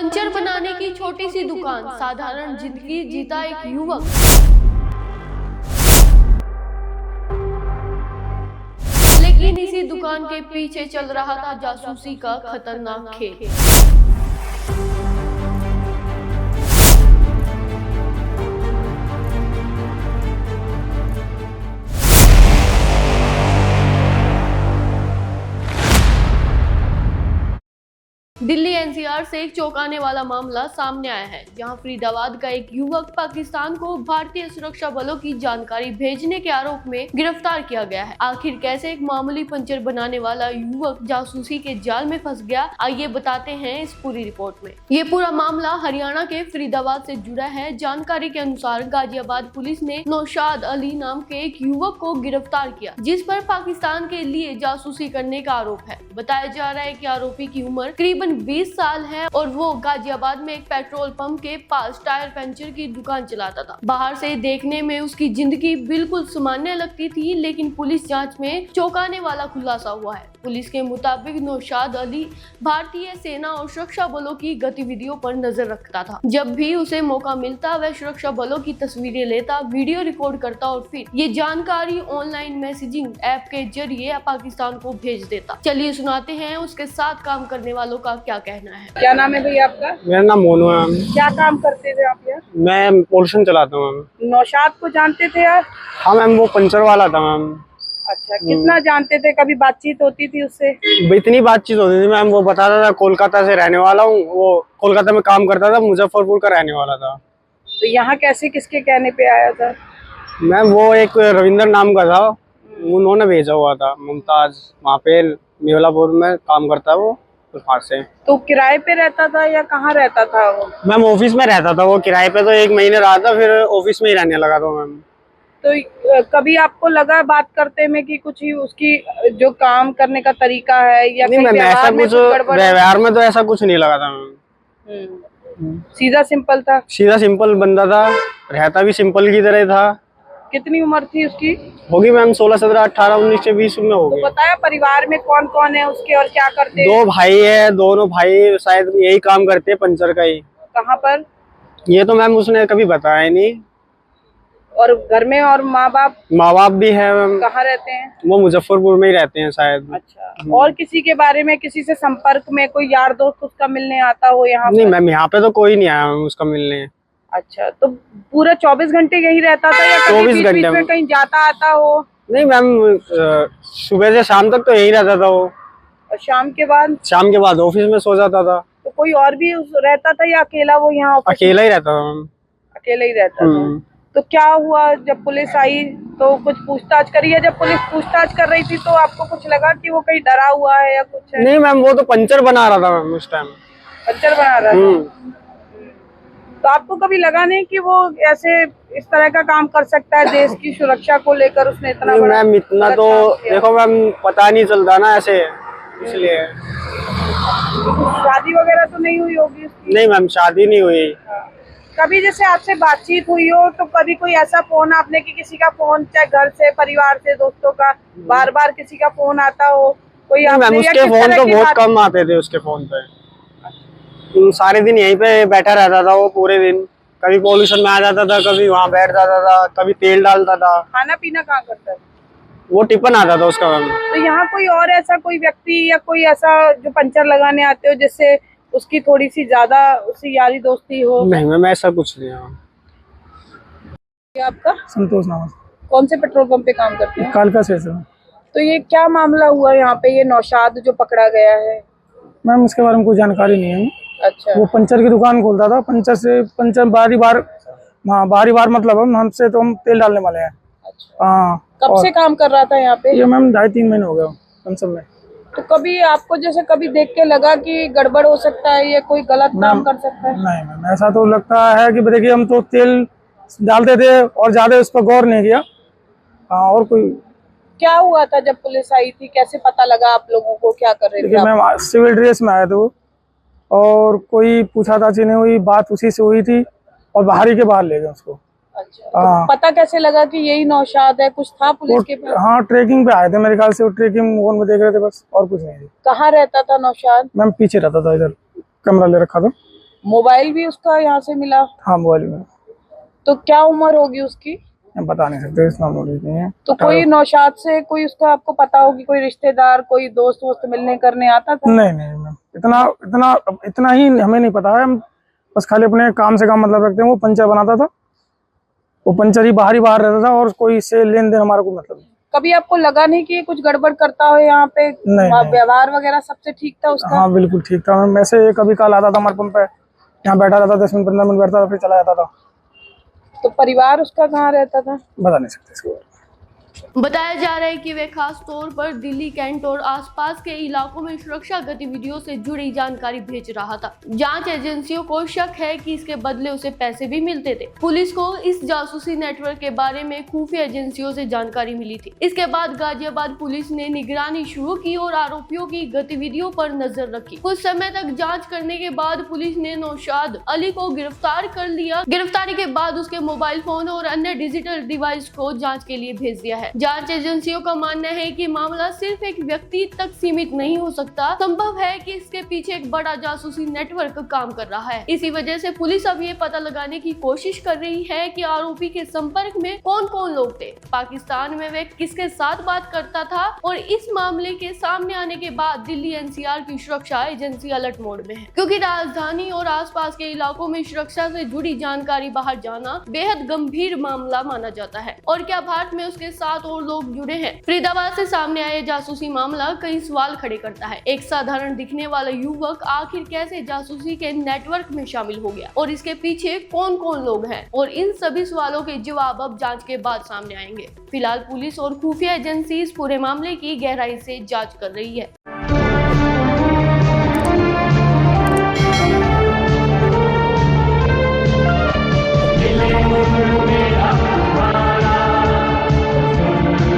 Puncture बनाने की छोटी सी दुकान, साधारण जिंदगी जीता एक युवक। लेकिन इसी दुकान के पीछे चल रहा था जासूसी का खतरनाक खेल। दिल्ली एनसीआर से एक चौंकाने वाला मामला सामने आया है, जहां फरीदाबाद का एक युवक पाकिस्तान को भारतीय सुरक्षा बलों की जानकारी भेजने के आरोप में गिरफ्तार किया गया है। आखिर कैसे एक मामूली पंचर बनाने वाला युवक जासूसी के जाल में फंस गया, आइए बताते हैं इस पूरी रिपोर्ट में। ये पूरा मामला हरियाणा के फरीदाबाद से जुड़ा है। जानकारी के अनुसार गाजियाबाद पुलिस ने नौशाद अली नाम के एक युवक को गिरफ्तार किया, जिस पर पाकिस्तान के लिए जासूसी करने का आरोप है। बताया जा रहा है कि आरोपी की उम्र करीबन 20 साल है और वो गाजियाबाद में एक पेट्रोल पंप के पास टायर पंचर की दुकान चलाता था। बाहर से देखने में उसकी जिंदगी बिल्कुल सामान्य लगती थी, लेकिन पुलिस जांच में चौंकाने वाला खुलासा हुआ है। पुलिस के मुताबिक नौशाद अली भारतीय सेना और सुरक्षा बलों की गतिविधियों पर नजर रखता था। जब भी उसे मौका मिलता, वह सुरक्षा बलों की तस्वीरें लेता, वीडियो रिकॉर्ड करता और फिर ये जानकारी ऑनलाइन मैसेजिंग ऐप के जरिए पाकिस्तान को भेज देता। चलिए सुनाते हैं उसके साथ काम करने वालों का क्या कहना है। क्या नाम है भैया आपका? मेरा नाम मोनू है। क्या काम करते थे आप यार? मैं पोल्यूशन चलाता हूँ मैम। नौशाद को जानते थे यार? हाँ मैम, वो पंचर वाला था मैम। अच्छा, कितना जानते थे? कभी बातचीत होती थी उससे? इतनी बातचीत होती थी मैम। वो बताता था कोलकाता से रहने वाला हूँ, वो कोलकाता में काम करता था, मुजफ्फरपुर का रहने वाला था। तो यहाँ कैसे किसके कहने पे आया था? मैम वो एक रविंद्र नाम का था, उन्होंने भेजा हुआ था। मुमताज वहाँ पे मेवलापुर में काम करता है वो, वहाँ से। तो किराए पे रहता था या कहाँ रहता था वो? मैम ऑफिस में रहता था वो। किराए पे तो 1 महीने रहा था, फिर ऑफिस में ही रहने लगा था मैम। तो कभी आपको लगा बात करते में कि कुछ ही उसकी जो काम करने का तरीका है या नहीं मैम, ऐसा कुछ गड़बड़ है? व्यवहार में तो ऐसा कुछ नहीं लगा था मैम। सीधा सिंपल था? सीधा सिंपल बंदा था, रहता भी सिंपल की तरह था। कितनी उम्र थी उसकी? होगी मैम 16, 17, 18, 19 से 20 में होगी। तो बताया परिवार में कौन कौन है उसके और क्या करते हैं? 2 भाई है, दोनों भाई शायद यही काम करते हैं, पंचर का ही। कहाँ पर? ये तो मैम उसने कभी बताया नहीं। और घर में और माँ बाप भी है मैम। कहाँ रहते हैं? वो मुजफ्फरपुर में ही रहते हैं शायद। अच्छा, और किसी के बारे में, किसी से संपर्क में, कोई यार दोस्त उसका मिलने आता हो यहाँ? नहीं मैम, यहाँ पे तो कोई नहीं आया मैम उसका मिलने। अच्छा, तो पूरा 24 घंटे यहीं रहता था या कभी 24 घंटे में कहीं जाता आता हो? नहीं मैम, सुबह से शाम तक तो यही रहता था वो। और शाम के बाद? शाम के बाद ऑफिस में सो जाता था। तो कोई और भी रहता था या अकेला वो यहाँ? अकेला ही रहता था मैम। अकेला ही रहता था। तो क्या हुआ जब पुलिस आई तो कुछ पूछताछ करी है? जब पुलिस पूछताछ कर रही थी तो आपको कुछ लगा कि वो कहीं डरा हुआ है या कुछ है? नहीं मैम, वो तो पंचर बना रहा था मैम उस टाइम। पंचर बना रहा था। तो आपको कभी लगा नहीं कि वो ऐसे इस तरह का काम कर सकता है? देश की सुरक्षा को लेकर उसने इतना बड़ा मैम, इतना तो देखो मैम, पता नहीं चलता ना ऐसे, इसलिए। शादी वगैरह तो नहीं हुई होगी उसकी? नहीं मैम, शादी नहीं हुई। कभी जैसे आपसे बातचीत हुई हो तो कभी कोई ऐसा फोन आपने कि किसी का फोन, चाहे घर से, परिवार से, दोस्तों का, बार बार किसी का फोन आता हो? कोई मैम उसके फोन तो बहुत कम आते थे उसके फोन पे। सारे दिन यहीं पे बैठा रहता था वो पूरे दिन। कभी पॉल्यूशन में आ जाता था, कभी वहाँ बैठ जाता था, कभी तेल डालता था। खाना पीना कहाँ करता था? वो टिफिन आता था उसका मैम। तो यहाँ कोई और ऐसा कोई व्यक्ति या कोई ऐसा जो पंचर लगाने आते हो जिससे उसकी थोड़ी सी ज्यादा उससे यारी दोस्ती हो? नहीं मैम, ऐसा कुछ नहीं है। आपका संतोष नाम। कौन से पेट्रोल पंप पे काम करते हैं? कालका से सर। तो ये क्या मामला हुआ यहाँ पे, ये नौशाद जो पकड़ा गया है? मैम इसके बारे में कोई जानकारी नहीं है। अच्छा। वो पंचर की दुकान खोलता था। पंचर बारी बार मतलब हमसे तो हम तेल डालने वाले हैं। अच्छा। हाँ। कब से काम कर रहा था यहाँ पे? ये मैम 2.5-3 महीने हो गए कम से में। तो कभी आपको जैसे कभी देख के लगा कि गड़बड़ हो सकता है या कोई गलत काम कर सकता है? नहीं मैम, ऐसा तो लगता है कि देखिए हम तो तेल डालते थे और ज्यादा उस पर गौर नहीं किया। हाँ। और कोई क्या हुआ था जब पुलिस आई थी? कैसे पता लगा आप लोगों को? क्या कर रहे थे? मैम सिविल ड्रेस में आए थे वो, और कोई पूछताछ नहीं हुई, बात उसी से हुई थी और बाहर ही के बाहर ले गए उसको। अच्छा, तो पता कैसे लगा कि यही नौशाद है? कुछ था पुलिस के पास? हाँ, ट्रेकिंग पे आए थे मेरे ख्याल से। वो ट्रेकिंग फोन में देख रहे थे बस, और कुछ नहीं। कहाँ रहता था नौशाद? मैम पीछे रहता था, इधर कमरा ले रखा था। मोबाइल भी उसका यहाँ से मिला। हाँ मोबाइल में। तो क्या उम्र होगी उसकी? हम बता नहीं सकते, इतना नॉलेज नहीं है। तो कोई नौशाद से कोई उसका आपको पता होगी, कोई रिश्तेदार, कोई दोस्त वोस्त मिलने करने आता था? नहीं नहीं मैम, इतना ही हमें नहीं पता है। हम बस खाली अपने काम से काम मतलब रखते हैं। वो पंचर बनाता था, वो पंचर ही बाहर रहता था, और कोई इससे लेन देन हमारा कोई मतलब नहीं। कभी आपको लगा नहीं कि ये कुछ गड़बड़ करता हो यहाँ पे? नहीं। व्यवहार वगैरह सबसे ठीक था उसका? हाँ बिल्कुल ठीक था मैम। वैसे कभी कल आता था हमारे पंप पे, यहाँ बैठा रहता था, 10 मिनट 15 मिनट बैठता था, फिर चला जाता था। तो परिवार उसका कहाँ रहता था? बता नहीं सकते इसको। बताया जा रहा है कि वे खास तौर पर दिल्ली कैंट और आसपास के इलाकों में सुरक्षा गतिविधियों से जुड़ी जानकारी भेज रहा था। जांच एजेंसियों को शक है कि इसके बदले उसे पैसे भी मिलते थे। पुलिस को इस जासूसी नेटवर्क के बारे में खुफिया एजेंसियों से जानकारी मिली थी। इसके बाद गाजियाबाद पुलिस ने निगरानी शुरू की और आरोपियों की गतिविधियों पर नजर रखी। कुछ समय तक जाँच करने के बाद पुलिस ने नौशाद अली को गिरफ्तार कर लिया। गिरफ्तारी के बाद उसके मोबाइल फोन और अन्य डिजिटल डिवाइस को जाँच के लिए भेज दिया है। जांच एजेंसियों का मानना है कि मामला सिर्फ एक व्यक्ति तक सीमित नहीं हो सकता। संभव है कि इसके पीछे एक बड़ा जासूसी नेटवर्क काम कर रहा है। इसी वजह से पुलिस अब ये पता लगाने की कोशिश कर रही है कि आरोपी के संपर्क में कौन कौन लोग थे, पाकिस्तान में वे किसके साथ बात करता था। और इस मामले के सामने आने के बाद दिल्ली एनसीआर की सुरक्षा एजेंसी अलर्ट मोड में है, क्योंकि राजधानी और आसपास के इलाकों में सुरक्षा से जुड़ी जानकारी बाहर जाना बेहद गंभीर मामला माना जाता है। और क्या भारत में उसके साथ और लोग जुड़े हैं? फरीदाबाद से सामने आया जासूसी मामला कई सवाल खड़े करता है। एक साधारण दिखने वाला युवक आखिर कैसे जासूसी के नेटवर्क में शामिल हो गया, और इसके पीछे कौन कौन लोग हैं? और इन सभी सवालों के जवाब अब जांच के बाद सामने आएंगे। फिलहाल पुलिस और खुफिया एजेंसी इस पूरे मामले की गहराई से जांच कर रही है।